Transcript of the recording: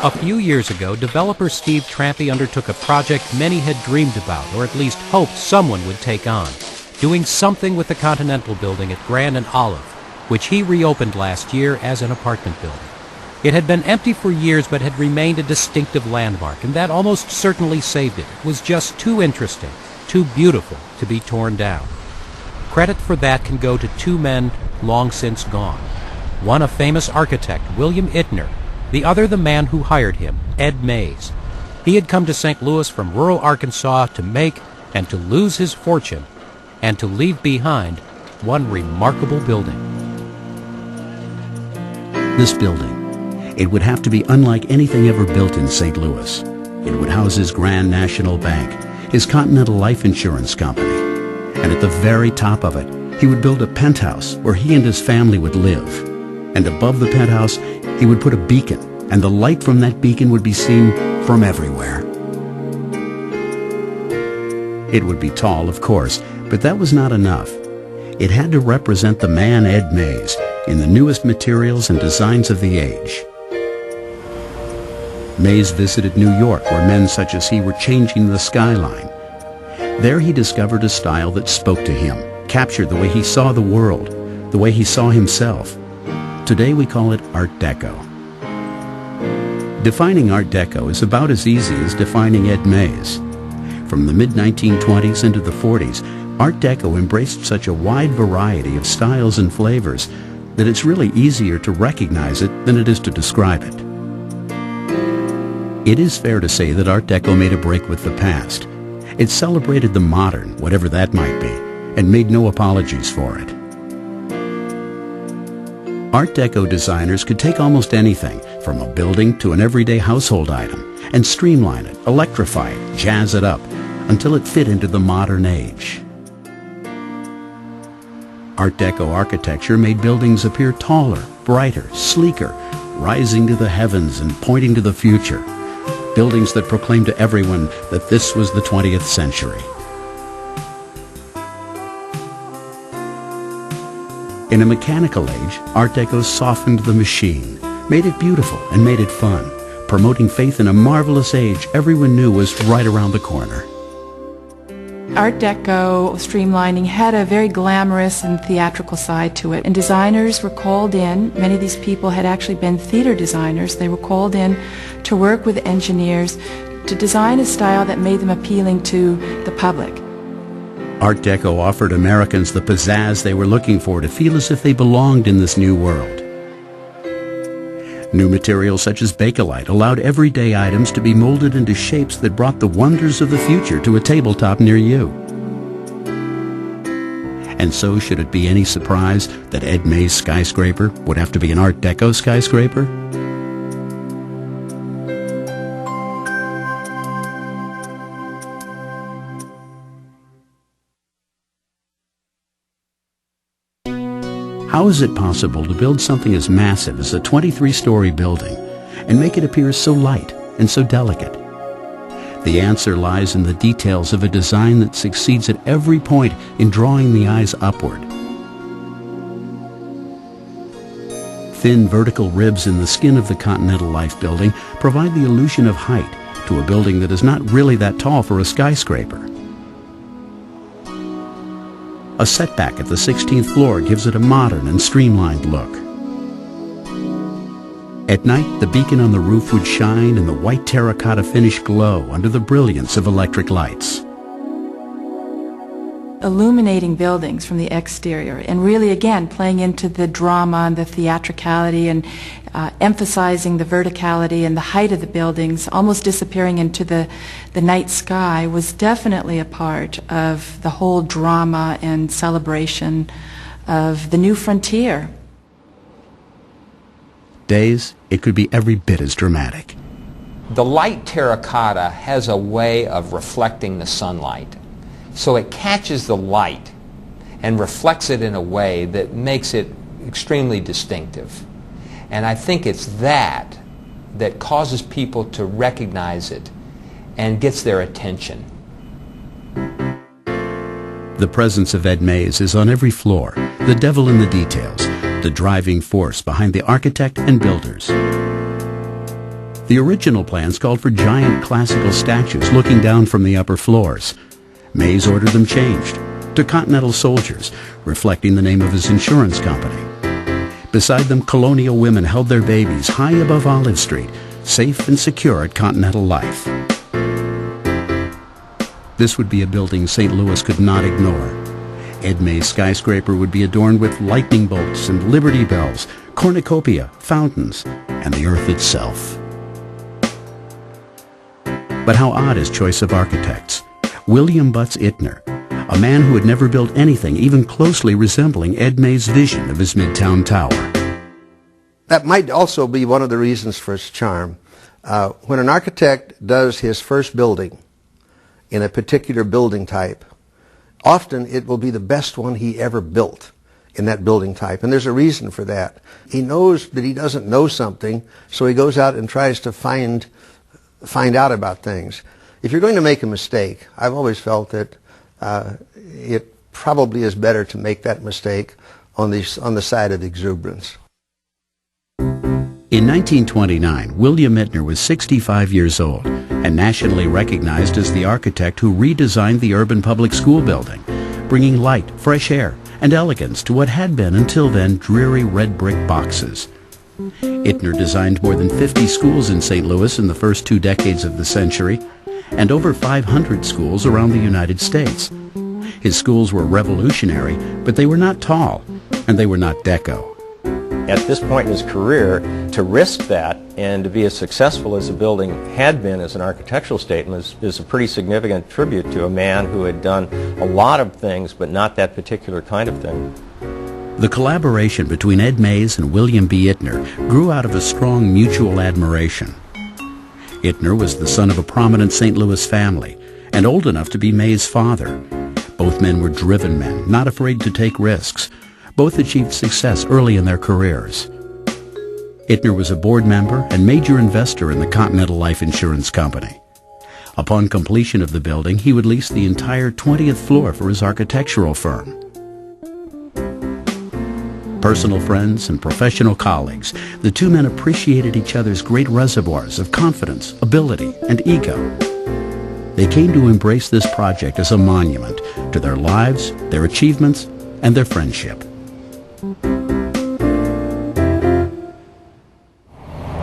A few years ago, developer Steve Trampy undertook a project many had dreamed about, or at least hoped someone would take on, doing something with the Continental building at Grand and Olive, which he reopened last year as an apartment building. It had been empty for years but had remained a distinctive landmark, and that almost certainly saved it. It was just too interesting, too beautiful to be torn down. Credit for that can go to two men long since gone. One a famous architect, William Edgar, the other the man who hired him, Ed Mays. He had come to St. Louis from rural Arkansas to make and to lose his fortune, and to leave behind one remarkable building. This building, it would have to be unlike anything ever built in St. Louis. It would house his Grand National Bank, his Continental Life Insurance Company, and at the very top of it, he would build a penthouse where he and his family would live. And above the penthouse, he would put a beacon, and the light from that beacon would be seen from everywhere. It would be tall, of course, but that was not enough. It had to represent the man Ed Mays in the newest materials and designs of the age. Mays visited New York, where men such as he were changing the skyline. There he discovered a style that spoke to him, captured the way he saw the world, the way he saw himself. Today we call it Art Deco. Defining Art Deco is about as easy as defining Ed Mays. From the mid-1920s into the 40s, Art Deco embraced such a wide variety of styles and flavors that it's really easier to recognize it than it is to describe it. It is fair to say that Art Deco made a break with the past. It celebrated the modern, whatever that might be, and made no apologies for it. Art Deco designers could take almost anything, from a building to an everyday household item, and streamline it, electrify it, jazz it up, until it fit into the modern age. Art Deco architecture made buildings appear taller, brighter, sleeker, rising to the heavens and pointing to the future. Buildings that proclaimed to everyone that this was the 20th century. In a mechanical age, Art Deco softened the machine, made it beautiful and made it fun, promoting faith in a marvelous age everyone knew was right around the corner. Art Deco streamlining had a very glamorous and theatrical side to it, and designers were called in. Many of these people had actually been theater designers. They were called in to work with engineers to design a style that made them appealing to the public. Art Deco offered Americans the pizzazz they were looking for to feel as if they belonged in this new world. New materials such as Bakelite allowed everyday items to be molded into shapes that brought the wonders of the future to a tabletop near you. And so, should it be any surprise that Ed Mays' skyscraper would have to be an Art Deco skyscraper? How is it possible to build something as massive as a 23-story building and make it appear so light and so delicate? The answer lies in the details of a design that succeeds at every point in drawing the eyes upward. Thin vertical ribs in the skin of the Continental Life building provide the illusion of height to a building that is not really that tall for a skyscraper. A setback at the 16th floor gives it a modern and streamlined look. At night, the beacon on the roof would shine in the white terracotta finish glow under the brilliance of electric lights. Illuminating buildings from the exterior and really, again, playing into the drama and the theatricality and emphasizing the verticality and the height of the buildings, almost disappearing into the night sky, was definitely a part of the whole drama and celebration of the new frontier. Days, it could be every bit as dramatic. The light terracotta has a way of reflecting the sunlight. So it catches the light and reflects it in a way that makes it extremely distinctive. And I think it's that causes people to recognize it and gets their attention. The presence of Ed Mays is on every floor, the devil in the details, the driving force behind the architect and builders. The original plans called for giant classical statues looking down from the upper floors. Mays ordered them changed to Continental soldiers, reflecting the name of his insurance company. Beside them, colonial women held their babies high above Olive Street, safe and secure at Continental Life. This would be a building St. Louis could not ignore. Ed May's skyscraper would be adorned with lightning bolts and Liberty Bells, cornucopia, fountains, and the earth itself. But how odd his choice of architects. William Butts Ittner, a man who had never built anything even closely resembling Ed May's vision of his Midtown Tower. That might also be one of the reasons for its charm. When an architect does his first building in a particular building type, often it will be the best one he ever built in that building type. And there's a reason for that. He knows that he doesn't know something, so he goes out and tries to find out about things. If you're going to make a mistake, I've always felt that it probably is better to make that mistake on the side of exuberance. In 1929, William Ittner was 65 years old and nationally recognized as the architect who redesigned the urban public school building, bringing light, fresh air, and elegance to what had been until then dreary red brick boxes. Ittner designed more than 50 schools in St. Louis in the first 2 decades of the century, and over 500 schools around the United States. His schools were revolutionary, but they were not tall, and they were not Deco. At this point in his career, to risk that and to be as successful as the building had been as an architectural statement is a pretty significant tribute to a man who had done a lot of things, but not that particular kind of thing. The collaboration between Ed Mays and William B. Ittner grew out of a strong mutual admiration. Ittner was the son of a prominent St. Louis family and old enough to be May's father. Both men were driven men, not afraid to take risks. Both achieved success early in their careers. Ittner was a board member and major investor in the Continental Life Insurance Company. Upon completion of the building, he would lease the entire 20th floor for his architectural firm. Personal friends and professional colleagues, the two men appreciated each other's great reservoirs of confidence, ability, and ego. They came to embrace this project as a monument to their lives, their achievements, and their friendship.